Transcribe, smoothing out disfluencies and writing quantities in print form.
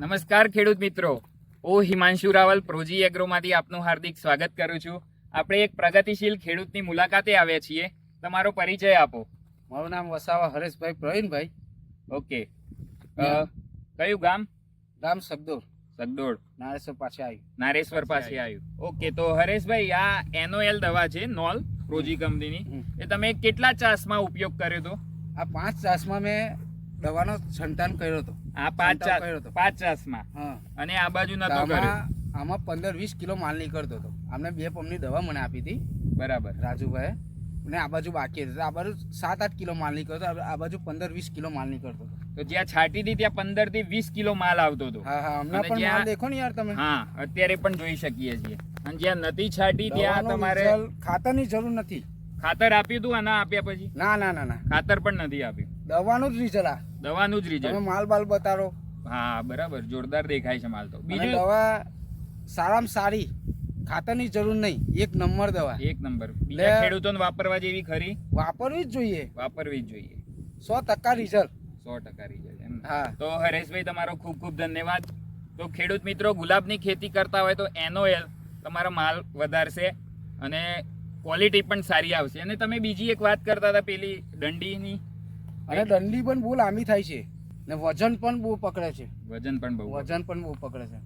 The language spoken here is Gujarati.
નમસ્કાર ખેડૂત મિત્રો, હું હિમાંશુ રાવલ પ્રોજી એગ્રોમાંથી આપનું હાર્દિક સ્વાગત કરું છું. આપણે એક પ્રગતિશીલ ખેડૂતની મુલાકાતે આવ્યા છીએ. તમારો પરિચય આપો. મારું નામ વસાવા હરેશભાઈ પ્રવીણભાઈ. ઓકે, કયું ગામ? ગામ સગદોર, સગદોડ, નારેશ્વર પાસે આવ્યું. નારેશ્વર પાસે આવ્યું. ઓકે, તો હરેશભાઈ, આ NOL દવા છે નોલ પ્રોજી કંપનીની. એ તમે કેટલા ચાસમાં ઉપયોગ કર્યો હતો? આ 5 ચાસમાં મેં દવાનો છંટકાવ કર્યો હતો. આ 5 ચાસમાં? હા. અને આ બાજુ નતો કર્યો? આમાં 15-20 કિલો માલ નીકળતો હતો. આમને 2 પંપની દવા મને આપી હતી બરાબર, રાજુભાઈ. અને આ બાજુ બાકી હતી. આ બાજુ 7-8 કિલો માલ નીકળતો, આ બાજુ 15-20 કિલો માલ નીકળતો હતો. તો જ્યાં છાંટી હતી ત્યાં 15 થી 20 કિલો માલ આવતો હતો. હા હા, હમણાં પણ માલ દેખો ને યાર તમે. હા, અત્યારે પણ જોઈ શકીએ છીએ. અને જ્યાં નથી છાંટી ત્યાં તમારે ખાતરની જરૂર નથી. ખાતર આપ્યું હતું? આના આપ્યા પછી? ના ના ના ના, ખાતર પણ નથી આપ્યું. દવાનું જ રિઝલ્ટ. આ દવાનું જ રિઝલ્ટ. તમે માલ બાલ બતાડો. હા બરાબર, જોરદાર દેખાય છે માલ તો. બીજું દવા સારામાં સારી, ખાતરની જરૂર નહીં, 1 નંબર દવા. 1 નંબર. બીજા ખેડૂતોને વાપરવા જેવી ખરી? વાપરવી જ જોઈએ. વાપરવી જ જોઈએ. 100% રિઝલ્ટ. 100% રિઝલ્ટ. હા. તો હરેશભાઈ, તમારો ખૂબ ખૂબ ધન્યવાદ. તો ખેડૂત મિત્રો, ગુલાબની ખેતી કરતા હોય તો NOL તમારો માલ વધારશે અને ક્વોલિટી પણ સારી આવશે. અને તમે બીજી એક વાત કરતા હતા પેલી દંડીની. અને દંડી પણ બહુ લાંબી થાય છે ને વજન પણ બહુ પકડે છે. વજન પણ બહુ પકડે છે.